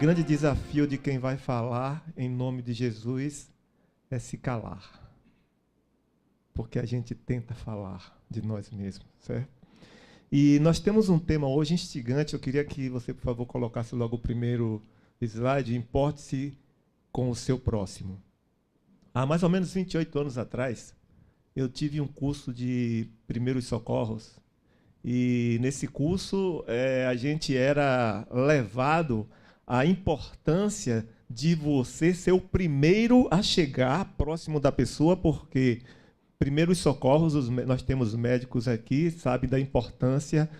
grande desafio de quem vai falar em nome de Jesus é se calar. Porque a gente tenta falar de nós mesmos, certo? E nós temos um tema hoje instigante. Eu queria que você, por favor, colocasse logo o primeiro slide. Importe-se com o seu próximo. Há mais ou menos 28 anos atrás, eu tive um curso de primeiros socorros. E nesse curso, a gente era levado à importância de você ser o primeiro a chegar próximo da pessoa, porque primeiros socorros, nós temos médicos aqui, sabem da importância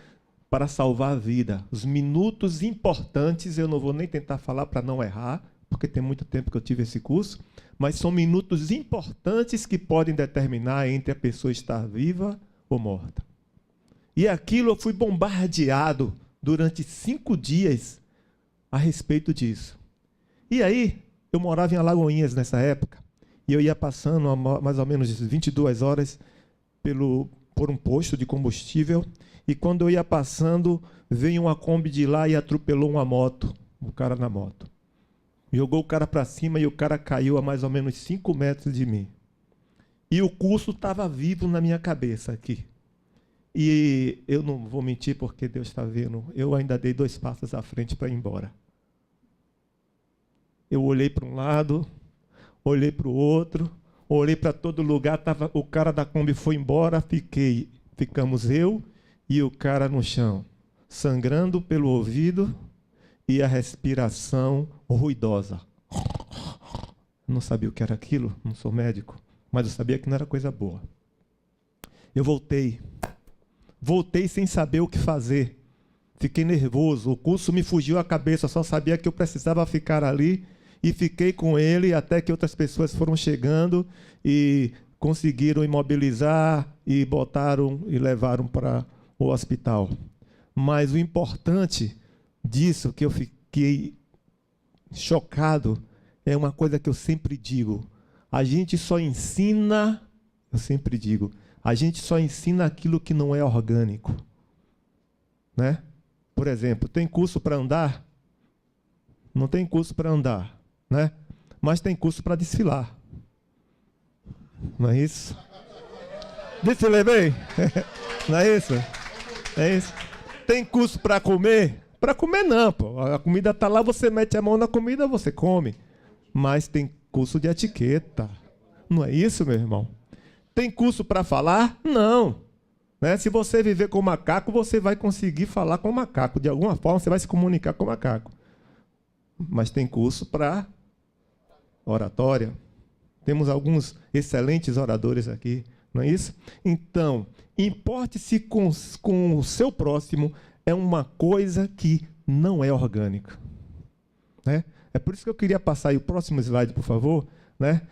para salvar a vida. Os minutos importantes, eu não vou nem tentar falar para não errar, porque tem muito tempo que eu tive esse curso, mas são minutos importantes que podem determinar entre a pessoa estar viva ou morta. E aquilo eu fui bombardeado durante 5 dias a respeito disso. E aí, eu morava em Alagoinhas nessa época, e eu ia passando a mais ou menos 22 horas por um posto de combustível, e quando eu ia passando, veio uma Kombi de lá e atropelou uma moto, o cara na moto. Jogou o cara para cima e o cara caiu a mais ou menos 5 metros de mim. E o curso estava vivo na minha cabeça aqui. E eu não vou mentir porque Deus está vendo, eu ainda dei 2 passos à frente para ir embora. Eu olhei para um lado, olhei para o outro, olhei para todo lugar, o cara da Kombi foi embora, ficamos eu e o cara no chão, sangrando pelo ouvido e a respiração ruidosa. Não sabia o que era aquilo, não sou médico, mas eu sabia que não era coisa boa. Eu voltei sem saber o que fazer. Fiquei nervoso, o curso me fugiu a cabeça, só sabia que eu precisava ficar ali e fiquei com ele até que outras pessoas foram chegando e conseguiram imobilizar e botaram e levaram para o hospital. Mas o importante disso, que eu fiquei chocado, é uma coisa que eu sempre digo. A gente só ensina, eu sempre digo, a gente só ensina aquilo que não é orgânico. Né? Por exemplo, tem curso para andar? Não tem curso para andar, né? Mas tem curso para desfilar. Não é isso? Desfilei bem? Não é isso? É isso? Tem curso para comer? Para comer não, pô. A comida está lá, você mete a mão na comida, você come. Mas tem curso de etiqueta. Não é isso, meu irmão? Tem curso para falar? Não. Né? Se você viver com macaco, você vai conseguir falar com macaco. De alguma forma, você vai se comunicar com macaco. Mas tem curso para oratória. Temos alguns excelentes oradores aqui, não é isso? Então, importe-se com o seu próximo é uma coisa que não é orgânica. Né? É por isso que eu queria passar aí o próximo slide, por favor, né?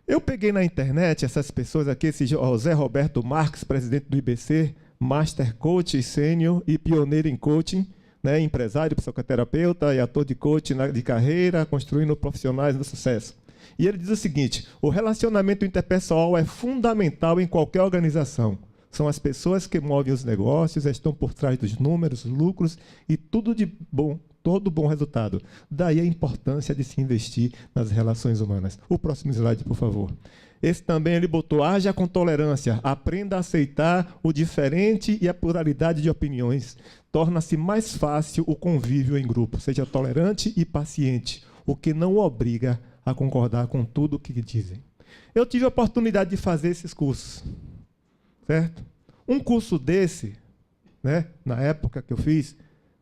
Eu peguei na internet essas pessoas aqui, esse José Roberto Marques, presidente do IBC, Master Coach Sênior e pioneiro em coaching, né, empresário, psicoterapeuta e ator de coaching de carreira, construindo profissionais do sucesso. E ele diz o seguinte: o relacionamento interpessoal é fundamental em qualquer organização. São as pessoas que movem os negócios, estão por trás dos números, lucros e tudo de bom. Todo bom resultado. Daí a importância de se investir nas relações humanas. O próximo slide, por favor. Esse também ele botou: haja com tolerância, aprenda a aceitar o diferente e a pluralidade de opiniões. Torna-se mais fácil o convívio em grupo. Seja tolerante e paciente, o que não obriga a concordar com tudo o que dizem. Eu tive a oportunidade de fazer esses cursos. Certo? Um curso desse, né, na época que eu fiz,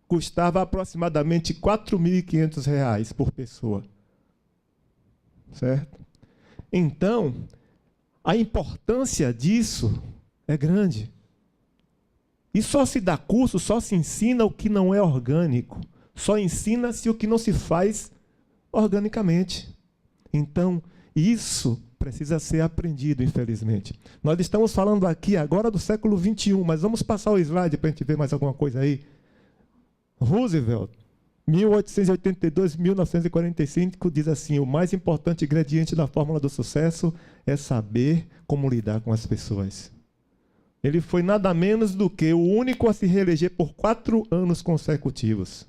custava aproximadamente R$ 4.500 por pessoa. Certo? Então, a importância disso é grande. E só se dá curso, só se ensina o que não é orgânico. Só ensina-se o que não se faz organicamente. Então, isso precisa ser aprendido, infelizmente. Nós estamos falando aqui agora do século XXI, mas vamos passar o slide para a gente ver mais alguma coisa aí. Roosevelt, 1882-1945, diz assim: o mais importante ingrediente da fórmula do sucesso é saber como lidar com as pessoas. Ele foi nada menos do que o único a se reeleger por 4 anos consecutivos.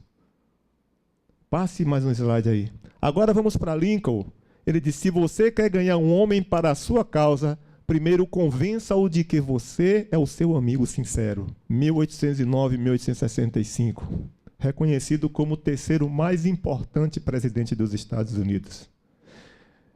Passe mais um slide aí. Agora vamos para Lincoln. Ele disse, se você quer ganhar um homem para a sua causa, primeiro convença-o de que você é o seu amigo sincero. 1809, 1865. Reconhecido como o terceiro mais importante presidente dos Estados Unidos.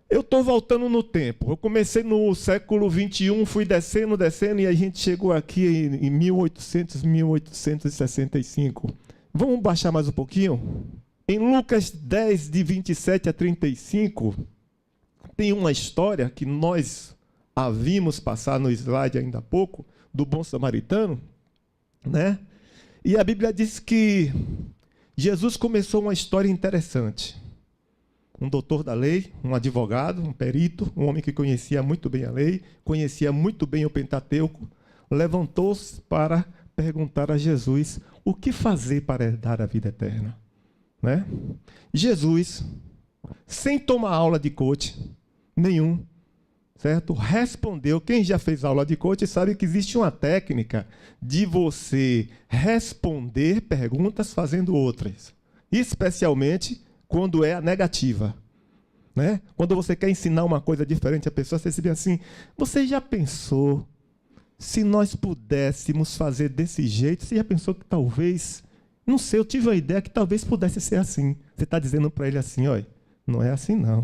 Eu estou voltando no tempo. Eu comecei no século XXI, fui descendo, e a gente chegou aqui em 1800, 1865. Vamos baixar mais um pouquinho? Em Lucas 10, de 27 a 35, tem uma história que nós a vimos passar no slide ainda há pouco, do bom samaritano, né? E a Bíblia diz que Jesus começou uma história interessante. Um doutor da lei, um advogado, um perito, um homem que conhecia muito bem a lei, conhecia muito bem o Pentateuco, levantou-se para perguntar a Jesus o que fazer para herdar a vida eterna. Né? Jesus, sem tomar aula de coach nenhum, certo? Respondeu. Quem já fez aula de coach sabe que existe uma técnica de você responder perguntas fazendo outras, especialmente quando é a negativa, né? Quando você quer ensinar uma coisa diferente à pessoa, você diz assim, você já pensou se nós pudéssemos fazer desse jeito? Você já pensou que talvez, não sei, eu tive uma ideia que talvez pudesse ser assim. Você está dizendo para ele assim, olha, não é assim não,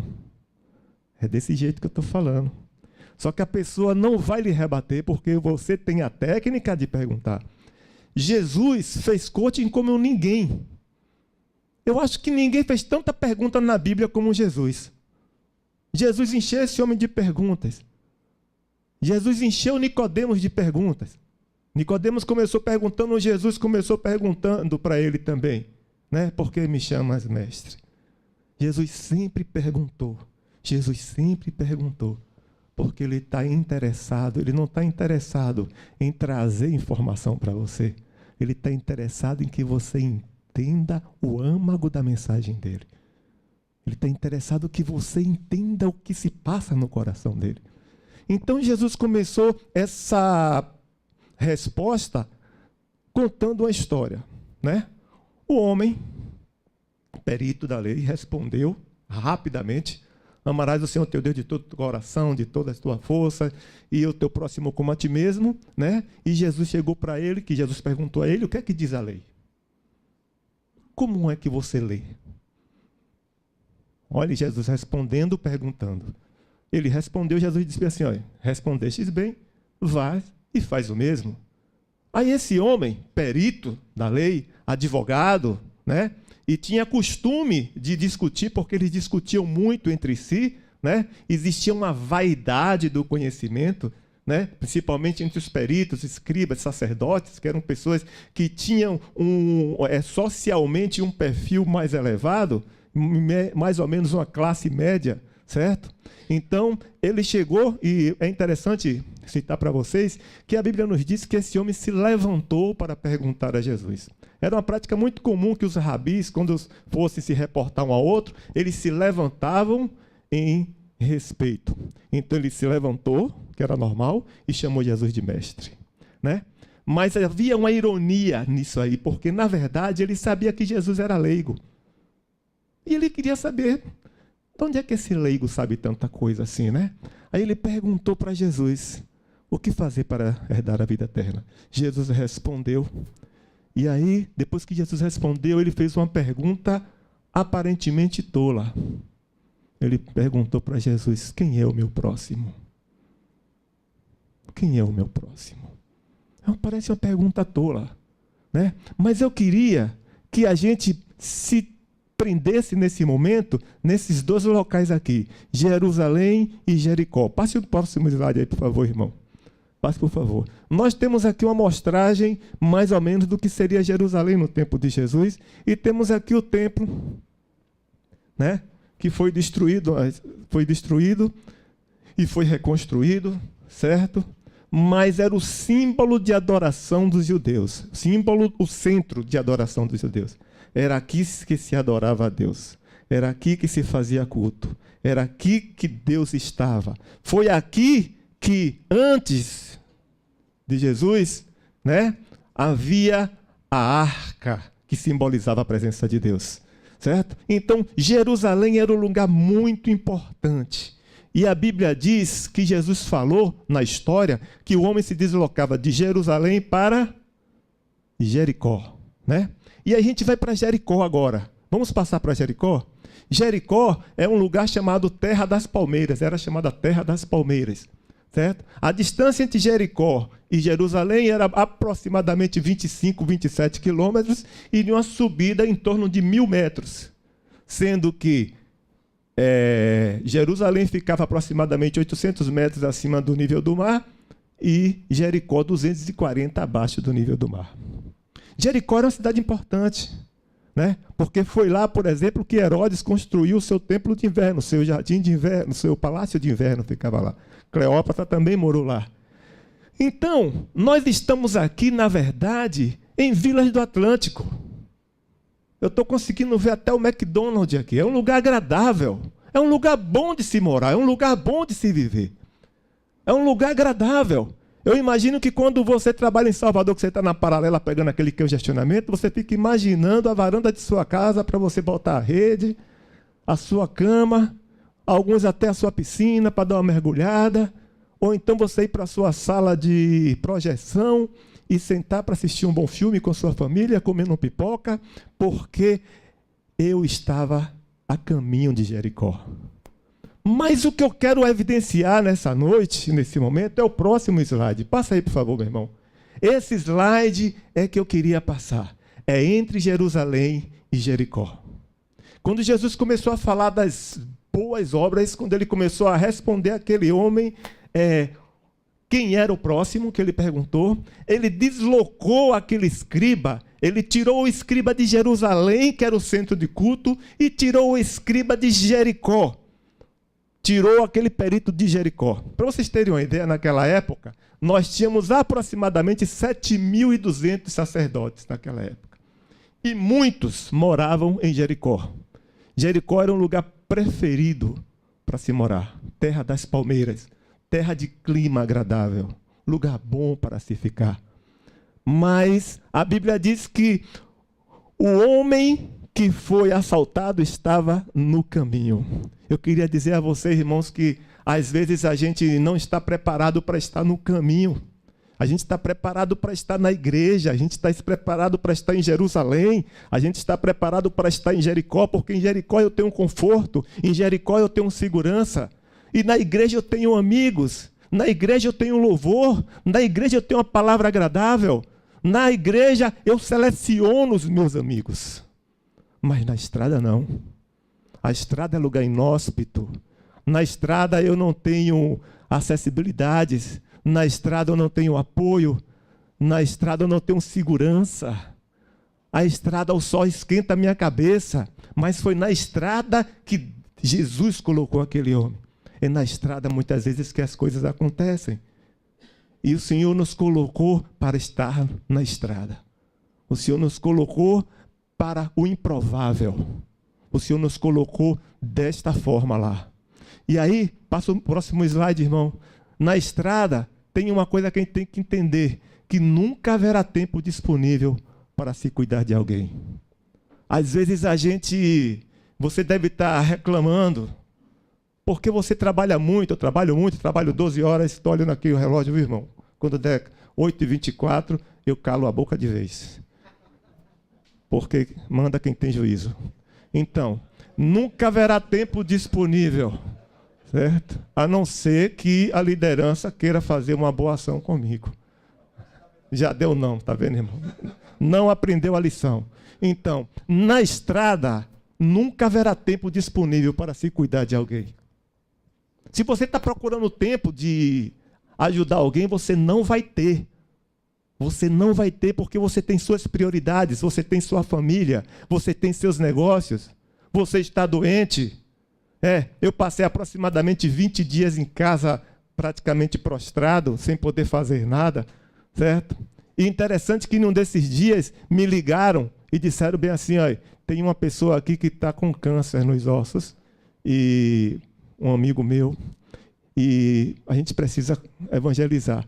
é desse jeito que eu estou falando. Só que a pessoa não vai lhe rebater porque você tem a técnica de perguntar. Jesus fez coaching como ninguém. Eu acho que ninguém fez tanta pergunta na Bíblia como Jesus. Jesus encheu esse homem de perguntas. Jesus encheu Nicodemos de perguntas. Nicodemos começou perguntando, Jesus começou perguntando para ele também, né? Por que me chamas mestre? Jesus sempre perguntou. Jesus sempre perguntou. Porque ele está interessado, ele não está interessado em trazer informação para você. Ele está interessado em que você entenda o âmago da mensagem dele. Ele está interessado que você entenda o que se passa no coração dele. Então Jesus começou essa resposta contando uma história, né? O homem, perito da lei, respondeu rapidamente, amarás o Senhor teu Deus de todo o teu coração, de toda a tua força, e o teu próximo como a ti mesmo, né? E Jesus chegou para ele, que Jesus perguntou a ele, o que é que diz a lei? Como é que você lê? Olha, Jesus respondendo, perguntando. Ele respondeu, Jesus disse assim, olha, respondestes bem, vai e faz o mesmo. Aí esse homem, perito da lei, advogado, né? E tinha costume de discutir, porque eles discutiam muito entre si, né? Existia uma vaidade do conhecimento, né? Principalmente entre os peritos, escribas, sacerdotes, que eram pessoas que tinham socialmente um perfil mais elevado, mais ou menos uma classe média, certo? Então, ele chegou, e é interessante citar para vocês, que a Bíblia nos diz que esse homem se levantou para perguntar a Jesus. Era uma prática muito comum que os rabis, quando fossem se reportar um ao outro, eles se levantavam em respeito. Então, ele se levantou, que era normal, e chamou Jesus de mestre, né? Mas havia uma ironia nisso aí, porque, na verdade, ele sabia que Jesus era leigo. E ele queria saber de onde é que esse leigo sabe tanta coisa assim, né? Aí ele perguntou para Jesus, o que fazer para herdar a vida eterna? Jesus respondeu. E aí, depois que Jesus respondeu, ele fez uma pergunta aparentemente tola. Ele perguntou para Jesus, quem é o meu próximo? Quem é o meu próximo? Parece uma pergunta tola, né? Mas eu queria que a gente se prendesse nesse momento, nesses dois locais aqui, Jerusalém e Jericó. Passe o próximo slide aí, por favor, irmão. Passe, por favor. Nós temos aqui uma amostragem, mais ou menos, do que seria Jerusalém no tempo de Jesus, e temos aqui o templo, né, que foi destruído e foi reconstruído, certo? Mas era o símbolo de adoração dos judeus, o centro de adoração dos judeus. Era aqui que se adorava a Deus. Era aqui que se fazia culto. Era aqui que Deus estava. Foi aqui que, antes de Jesus, né, havia a arca que simbolizava a presença de Deus. certo? Então, Jerusalém era um lugar muito importante. E a Bíblia diz que Jesus falou na história que o homem se deslocava de Jerusalém para Jericó, né? E a gente vai para Jericó agora. Vamos passar para Jericó? Jericó é um lugar chamado Terra das Palmeiras, era chamada Terra das Palmeiras, certo? A distância entre Jericó e Jerusalém era aproximadamente 25, 27 quilômetros e de uma subida em torno de 1.000 metros, sendo que Jerusalém ficava aproximadamente 800 metros acima do nível do mar e Jericó 240 abaixo do nível do mar. Jericó era uma cidade importante, né? Porque foi lá, por exemplo, que Herodes construiu o seu templo de inverno, o seu jardim de inverno, o seu palácio de inverno ficava lá. Cleópatra também morou lá. Então, nós estamos aqui, na verdade, em Vilas do Atlântico. Eu estou conseguindo ver até o McDonald's aqui. É um lugar agradável. É um lugar bom de se morar. É um lugar bom de se viver. É um lugar agradável. Eu imagino que quando você trabalha em Salvador, que você está na paralela pegando aquele congestionamento, você fica imaginando a varanda de sua casa para você botar a rede, a sua cama, alguns até a sua piscina para dar uma mergulhada, ou então você ir para a sua sala de projeção e sentar para assistir um bom filme com sua família, comendo pipoca, porque eu estava a caminho de Jericó. Mas o que eu quero evidenciar nessa noite, nesse momento, é o próximo slide. Passa aí, por favor, meu irmão. Esse slide é que eu queria passar. É entre Jerusalém e Jericó. Quando Jesus começou a falar das boas obras, quando ele começou a responder àquele homem, quem era o próximo, que ele perguntou, ele deslocou aquele escriba, ele tirou o escriba de Jerusalém, que era o centro de culto, e tirou o escriba de Jericó. Tirou aquele perito de Jericó. Para vocês terem uma ideia, naquela época, nós tínhamos aproximadamente 7.200 sacerdotes naquela época. E muitos moravam em Jericó. Jericó era um lugar preferido para se morar. Terra das palmeiras. Terra de clima agradável, lugar bom para se ficar. Mas a Bíblia diz que o homem que foi assaltado estava no caminho. Eu queria dizer a vocês, irmãos, que às vezes a gente não está preparado para estar no caminho. A gente está preparado para estar na igreja, a gente está preparado para estar em Jerusalém, a gente está preparado para estar em Jericó, porque em Jericó eu tenho conforto, em Jericó eu tenho segurança. E na igreja eu tenho amigos, na igreja eu tenho louvor, na igreja eu tenho uma palavra agradável, na igreja eu seleciono os meus amigos. Mas na estrada não. A estrada é lugar inóspito. Na estrada eu não tenho acessibilidades, na estrada eu não tenho apoio, na estrada eu não tenho segurança. A estrada, o sol esquenta a minha cabeça, mas foi na estrada que Jesus colocou aquele homem. É na estrada, muitas vezes, que as coisas acontecem. E o Senhor nos colocou para estar na estrada. O Senhor nos colocou para o improvável. O Senhor nos colocou desta forma lá. E aí, passa o próximo slide, irmão. Na estrada, tem uma coisa que a gente tem que entender, que nunca haverá tempo disponível para se cuidar de alguém. Às vezes você deve estar reclamando, porque você trabalha muito, eu trabalho 12 horas, estou olhando aqui o relógio, viu, irmão? Quando der 8h24, eu calo a boca de vez. Porque manda quem tem juízo. Então, nunca haverá tempo disponível, certo? A não ser que a liderança queira fazer uma boa ação comigo. Já deu não, tá vendo, irmão? Não aprendeu a lição. Então, na estrada, nunca haverá tempo disponível para se cuidar de alguém. Se você está procurando tempo de ajudar alguém, você não vai ter. Você não vai ter porque você tem suas prioridades, você tem sua família, você tem seus negócios, você está doente. Eu passei aproximadamente 20 dias em casa, praticamente prostrado, sem poder fazer nada, certo? E interessante que num desses dias me ligaram e disseram bem assim, ó, tem uma pessoa aqui que está com câncer nos ossos, e um amigo meu, e a gente precisa evangelizar.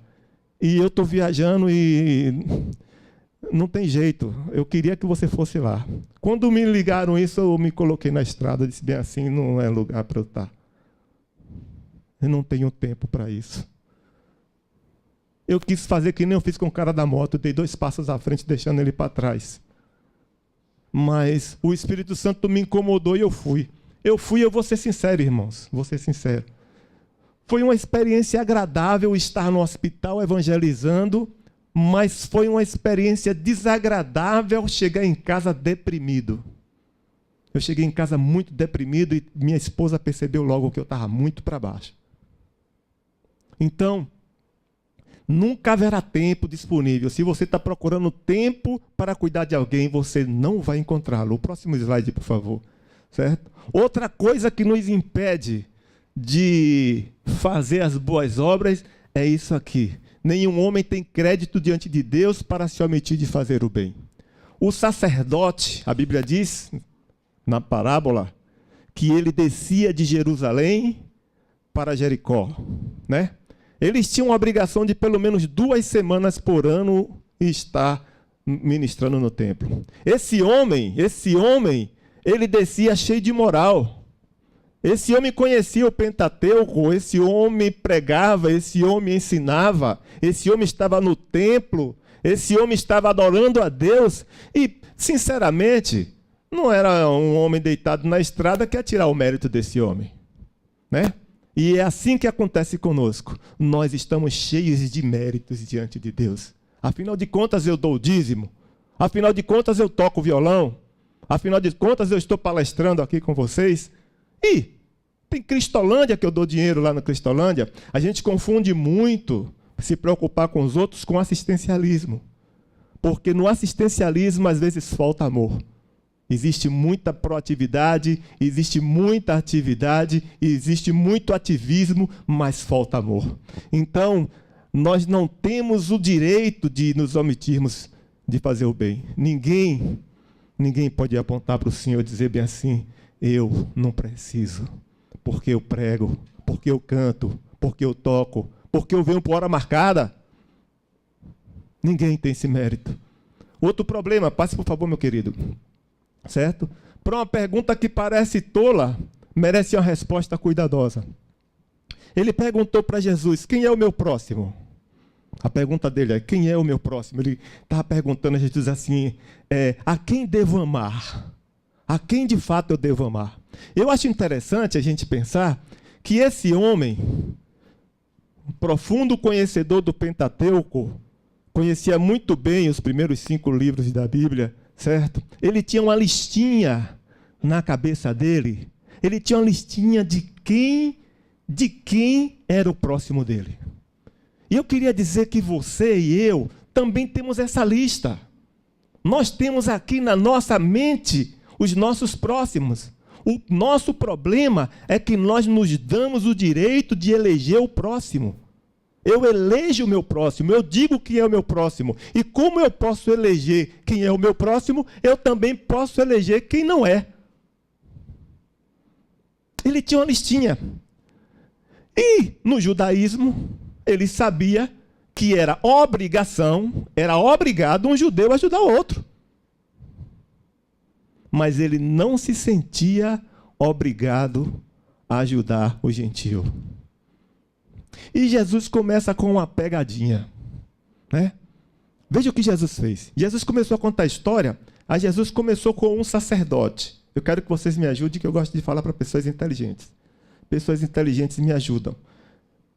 E eu estou viajando e Não tem jeito, eu queria que você fosse lá. Quando me ligaram isso, eu me coloquei na estrada, disse bem assim, não é lugar para eu estar. Eu não tenho tempo para isso. Eu quis fazer que nem eu fiz com o cara da moto, dei 2 passos à frente, deixando ele para trás. Mas o Espírito Santo me incomodou e eu fui. Eu vou ser sincero, irmãos, vou ser sincero. Foi uma experiência agradável estar no hospital evangelizando, mas foi uma experiência desagradável chegar em casa deprimido. Eu cheguei em casa muito deprimido e minha esposa percebeu logo que eu estava muito para baixo. Então, nunca haverá tempo disponível. Se você está procurando tempo para cuidar de alguém, você não vai encontrá-lo. O próximo slide, por favor. Certo? Outra coisa que nos impede de fazer as boas obras é isso aqui. Nenhum homem tem crédito diante de Deus para se omitir de fazer o bem. O sacerdote, a Bíblia diz, na parábola, que ele descia de Jerusalém para Jericó, né? Eles tinham a obrigação de pelo menos 2 semanas por ano estar ministrando no templo. Esse homem, ele descia cheio de moral. Esse homem conhecia o Pentateuco, esse homem pregava, esse homem ensinava, esse homem estava no templo, esse homem estava adorando a Deus e, sinceramente, não era um homem deitado na estrada que ia tirar o mérito desse homem, né? E é assim que acontece conosco. Nós estamos cheios de méritos diante de Deus. Afinal de contas, eu dou o dízimo. Afinal de contas, eu toco o violão. Afinal de contas, eu estou palestrando aqui com vocês. E tem Cristolândia, que eu dou dinheiro lá na Cristolândia. A gente confunde muito se preocupar com os outros com assistencialismo. Porque no assistencialismo, às vezes, falta amor. Existe muita proatividade, existe muita atividade, existe muito ativismo, mas falta amor. Então, nós não temos o direito de nos omitirmos de fazer o bem. Ninguém pode apontar para o Senhor e dizer bem assim, eu não preciso, porque eu prego, porque eu canto, porque eu toco, porque eu venho por hora marcada. Ninguém tem esse mérito. Outro problema, passe por favor, meu querido. Certo? Para uma pergunta que parece tola, merece uma resposta cuidadosa. Ele perguntou para Jesus, quem é o meu próximo? A pergunta dele é, quem é o meu próximo? Ele estava perguntando a Jesus assim, a quem devo amar? A quem de fato eu devo amar? Eu acho interessante a gente pensar que esse homem, um profundo conhecedor do Pentateuco, conhecia muito bem os primeiros 5 livros da Bíblia, certo? Ele tinha uma listinha na cabeça dele. Ele tinha uma listinha de quem era o próximo dele. E eu queria dizer que você e eu também temos essa lista. Nós temos aqui na nossa mente os nossos próximos. O nosso problema é que nós nos damos o direito de eleger o próximo. Eu elejo o meu próximo, eu digo quem é o meu próximo. E como eu posso eleger quem é o meu próximo, eu também posso eleger quem não é. Ele tinha uma listinha. E no judaísmo, ele sabia que era obrigação, era obrigado um judeu a ajudar outro. Mas ele não se sentia obrigado a ajudar o gentio. E Jesus começa com uma pegadinha, né? Veja o que Jesus fez. Jesus começou a contar a história, aí Jesus começou com um sacerdote. Eu quero que vocês me ajudem, que eu gosto de falar para pessoas inteligentes. Pessoas inteligentes me ajudam.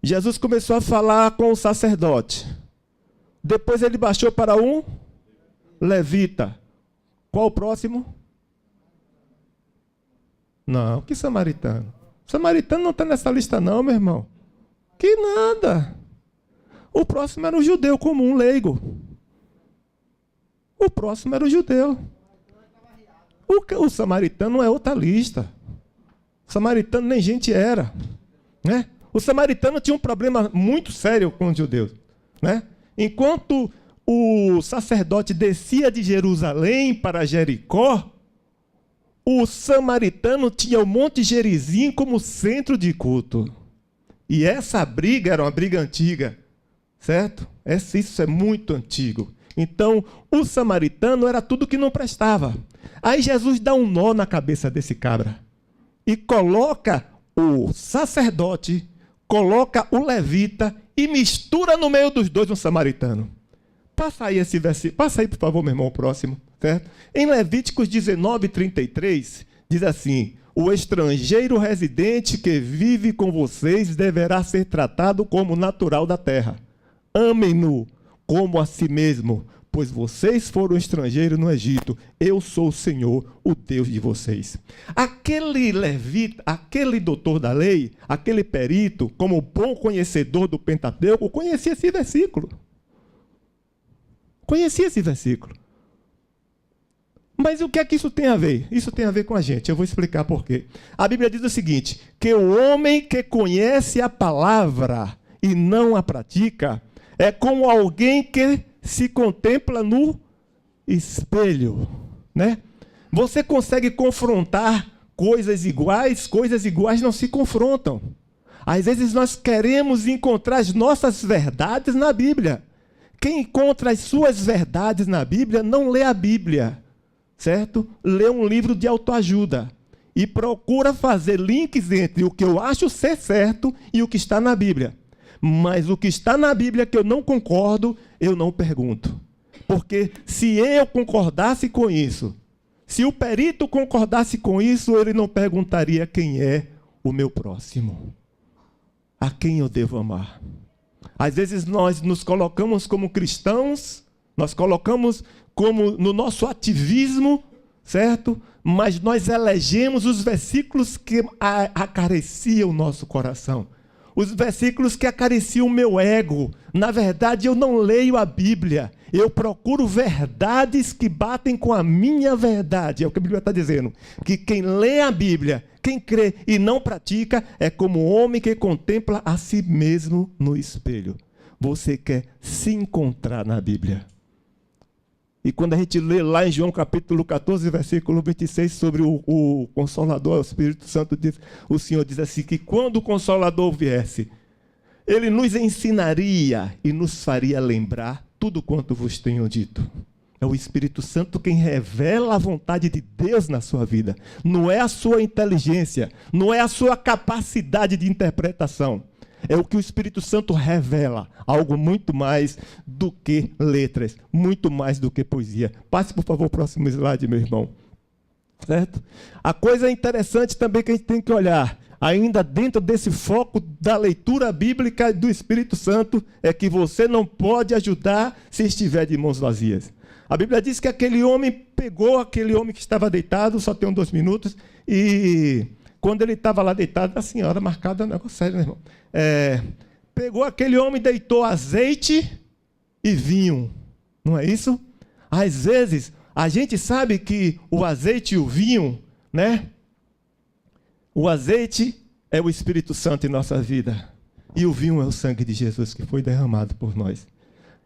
Jesus começou a falar com o sacerdote. Depois ele baixou para um levita. Qual o próximo? Não, que samaritano? Samaritano não está nessa lista não, meu irmão. Que nada. O próximo era o judeu comum, leigo. O próximo era o judeu. O samaritano é outra lista. O samaritano nem gente era, né? O samaritano tinha um problema muito sério com os judeus, né? Enquanto o sacerdote descia de Jerusalém para Jericó, o samaritano tinha o Monte Gerizim como centro de culto. E essa briga era uma briga antiga, certo? Isso é muito antigo. Então, o samaritano era tudo que não prestava. Aí Jesus dá um nó na cabeça desse cabra e coloca o sacerdote, coloca o levita e mistura no meio dos dois um samaritano. Passa aí esse versículo, passa aí, por favor, meu irmão, o próximo. Certo? Em Levíticos 19:33, diz assim: o estrangeiro residente que vive com vocês deverá ser tratado como natural da terra. Amem-no como a si mesmo, pois vocês foram estrangeiros no Egito. Eu sou o Senhor, o Deus de vocês. Aquele levita, aquele doutor da lei, aquele perito, como bom conhecedor do Pentateuco, conhecia esse versículo. Conhecia esse versículo. Mas o que é que isso tem a ver? Isso tem a ver com a gente. Eu vou explicar por quê. A Bíblia diz o seguinte, que o homem que conhece a palavra e não a pratica é como alguém que se contempla no espelho, né? Você consegue confrontar coisas iguais não se confrontam. Às vezes nós queremos encontrar as nossas verdades na Bíblia. Quem encontra as suas verdades na Bíblia não lê a Bíblia, certo? Lê um livro de autoajuda e procura fazer links entre o que eu acho ser certo e o que está na Bíblia. Mas o que está na Bíblia que eu não concordo, eu não pergunto. Porque se eu concordasse com isso, se o perito concordasse com isso, ele não perguntaria quem é o meu próximo. A quem eu devo amar. Às vezes nós nos colocamos como cristãos, nós colocamos como no nosso ativismo, certo? Mas nós elegemos os versículos que acariciam o nosso coração. Os versículos que acariciam o meu ego. Na verdade, eu não leio a Bíblia. Eu procuro verdades que batem com a minha verdade. É o que a Bíblia está dizendo. Que quem lê a Bíblia, quem crê e não pratica, é como um homem que contempla a si mesmo no espelho. Você quer se encontrar na Bíblia. E quando a gente lê lá em João capítulo 14, versículo 26, sobre o Consolador, o Espírito Santo, diz, o Senhor diz assim, que quando o Consolador viesse, ele nos ensinaria e nos faria lembrar tudo quanto vos tenho dito. É o Espírito Santo quem revela a vontade de Deus na sua vida. Não é a sua inteligência, não é a sua capacidade de interpretação. É o que o Espírito Santo revela, algo muito mais do que letras, muito mais do que poesia. Passe, por favor, o próximo slide, meu irmão. Certo? A coisa interessante também que a gente tem que olhar, ainda dentro desse foco da leitura bíblica do Espírito Santo, é que você não pode ajudar se estiver de mãos vazias. A Bíblia diz que aquele homem pegou aquele homem que estava deitado, só tem 2 minutos, e quando ele estava lá deitado, a senhora marcada, um negócio sério, meu irmão. Pegou aquele homem, deitou azeite e vinho. Não é isso? Às vezes, a gente sabe que o azeite e o vinho, né? O azeite é o Espírito Santo em nossa vida. E o vinho é o sangue de Jesus que foi derramado por nós.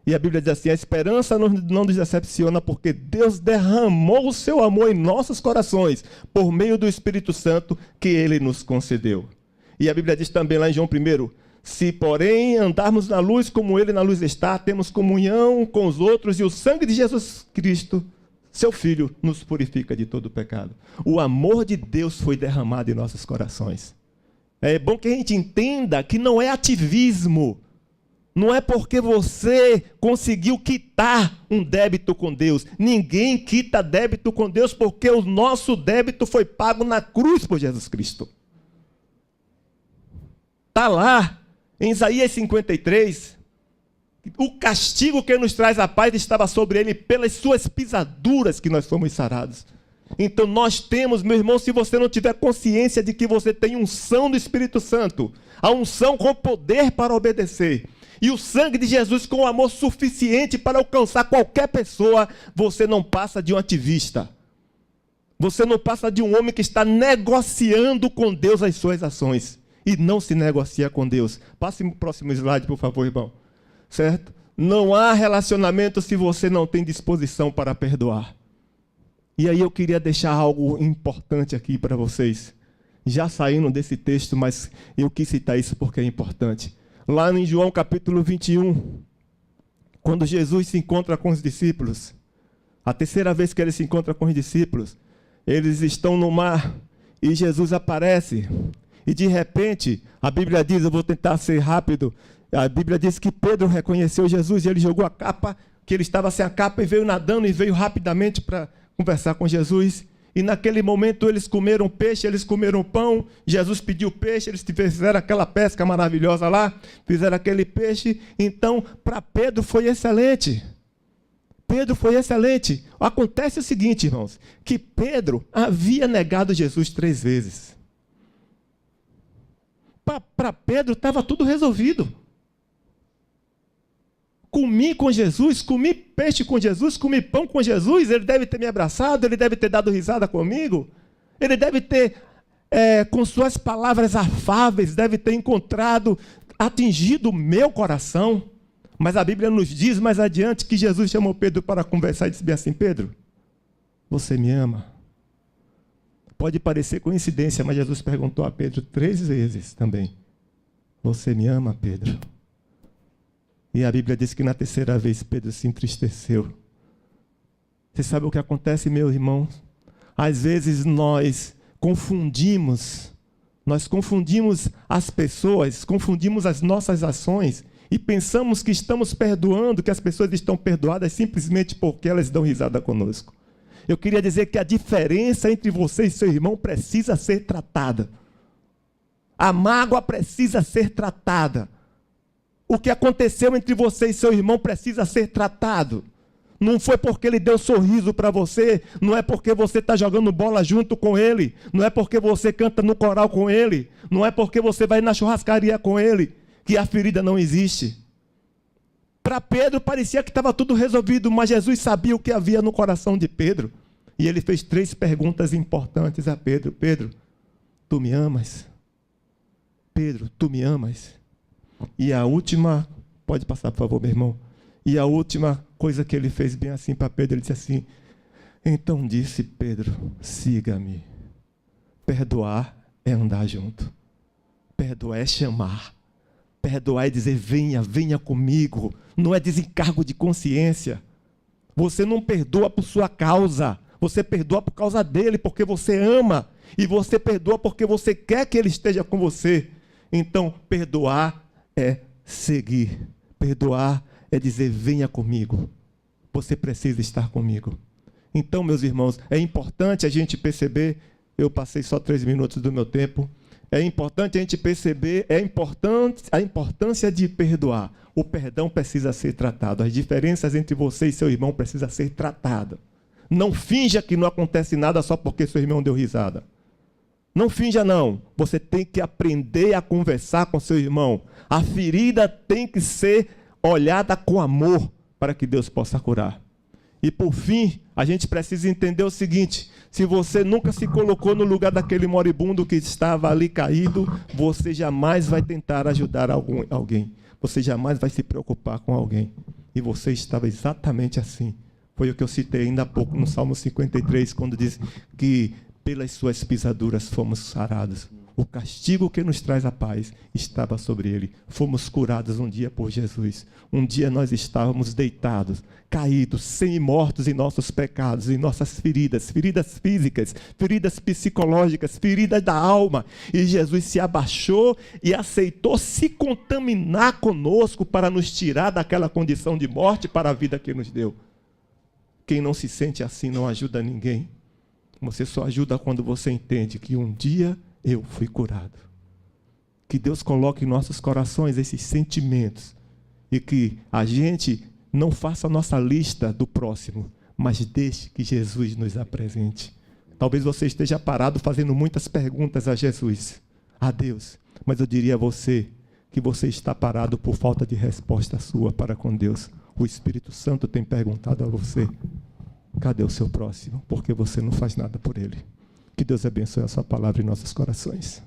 E a Bíblia diz assim, a esperança não nos decepciona porque Deus derramou o seu amor em nossos corações por meio do Espírito Santo que Ele nos concedeu. E a Bíblia diz também lá em João 1, se porém andarmos na luz como Ele na luz está, temos comunhão com os outros e o sangue de Jesus Cristo, seu Filho, nos purifica de todo pecado. O amor de Deus foi derramado em nossos corações. É bom que a gente entenda que não é ativismo. Não é porque você conseguiu quitar um débito com Deus. Ninguém quita débito com Deus porque o nosso débito foi pago na cruz por Jesus Cristo. Está lá, em Isaías 53, o castigo que nos traz a paz estava sobre ele pelas suas pisaduras que nós fomos sarados. Então nós temos, meu irmão, se você não tiver consciência de que você tem unção do Espírito Santo, a unção com poder para obedecer, e o sangue de Jesus com amor suficiente para alcançar qualquer pessoa, você não passa de um ativista. Você não passa de um homem que está negociando com Deus as suas ações. E não se negocia com Deus. Passe o próximo slide, por favor, irmão. Certo? Não há relacionamento se você não tem disposição para perdoar. E aí eu queria deixar algo importante aqui para vocês. Já saindo desse texto, mas eu quis citar isso porque é importante. Lá em João capítulo 21, Quando Jesus se encontra com os discípulos, a terceira vez que ele se encontra com os discípulos, eles estão no mar e Jesus aparece. E de repente, a Bíblia diz, eu vou tentar ser rápido, a Bíblia diz que Pedro reconheceu Jesus e ele jogou a capa, que ele estava sem a capa e veio nadando e veio rapidamente para conversar com Jesus. E naquele momento eles comeram peixe, eles comeram pão, Jesus pediu peixe, eles fizeram aquela pesca maravilhosa lá, fizeram aquele peixe. Então, para Pedro foi excelente. Pedro foi excelente. Acontece o seguinte, irmãos, que Pedro havia negado Jesus 3 vezes. Para Pedro estava tudo resolvido. Comi com Jesus, comi peixe com Jesus, comi pão com Jesus, ele deve ter me abraçado, ele deve ter dado risada comigo, ele deve ter, com suas palavras afáveis, deve ter atingido o meu coração. Mas a Bíblia nos diz mais adiante que Jesus chamou Pedro para conversar e disse bem assim: Pedro, você me ama? Pode parecer coincidência, mas Jesus perguntou a Pedro 3 vezes também: você me ama, Pedro? E a Bíblia diz que na terceira vez Pedro se entristeceu. Você sabe o que acontece, meus irmãos? Às vezes nós confundimos as pessoas, confundimos as nossas ações e pensamos que estamos perdoando, que as pessoas estão perdoadas simplesmente porque elas dão risada conosco. Eu queria dizer que a diferença entre você e seu irmão precisa ser tratada. A mágoa precisa ser tratada. O que aconteceu entre você e seu irmão precisa ser tratado. Não foi porque ele deu sorriso para você, não é porque você está jogando bola junto com ele, não é porque você canta no coral com ele, não é porque você vai na churrascaria com ele, que a ferida não existe. Para Pedro parecia que estava tudo resolvido, mas Jesus sabia o que havia no coração de Pedro. E ele fez 3 perguntas importantes a Pedro. Pedro, tu me amas? Pedro, tu me amas? E a última, pode passar por favor, meu irmão. E a última coisa que ele fez bem assim para Pedro, ele disse assim: então disse Pedro, siga-me. Perdoar é andar junto. Perdoar é chamar. Perdoar é dizer, venha, venha comigo. Não é desencargo de consciência. Você não perdoa por sua causa. Você perdoa por causa dele, porque você ama. E você perdoa porque você quer que ele esteja com você. Então, perdoar é seguir. Perdoar é dizer, venha comigo. Você precisa estar comigo. Então, meus irmãos, é importante a gente perceber, eu passei só 3 minutos do meu tempo, é importante a gente perceber a importância de perdoar. O perdão precisa ser tratado. As diferenças entre você e seu irmão precisam ser tratadas. Não finja que não acontece nada só porque seu irmão deu risada. Não finja, não. Você tem que aprender a conversar com seu irmão. A ferida tem que ser olhada com amor para que Deus possa curar. E por fim, a gente precisa entender o seguinte: se você nunca se colocou no lugar daquele moribundo que estava ali caído, você jamais vai tentar ajudar alguém. Você jamais vai se preocupar com alguém. E você estava exatamente assim. Foi o que eu citei ainda há pouco no Salmo 53, quando diz que pelas suas pisaduras fomos sarados. O castigo que nos traz a paz estava sobre ele. Fomos curados um dia por Jesus. Um dia nós estávamos deitados, caídos, semi-mortos em nossos pecados, em nossas feridas, feridas físicas, feridas psicológicas, feridas da alma. E Jesus se abaixou e aceitou se contaminar conosco para nos tirar daquela condição de morte para a vida que nos deu. Quem não se sente assim não ajuda ninguém. Você só ajuda quando você entende que um dia eu fui curado. Que Deus coloque em nossos corações esses sentimentos e que a gente não faça a nossa lista do próximo, mas deixe que Jesus nos apresente. Talvez você esteja parado fazendo muitas perguntas a Jesus, a Deus, mas eu diria a você que você está parado por falta de resposta sua para com Deus. O Espírito Santo tem perguntado a você: cadê o seu próximo? Porque você não faz nada por ele. Que Deus abençoe a sua palavra em nossos corações.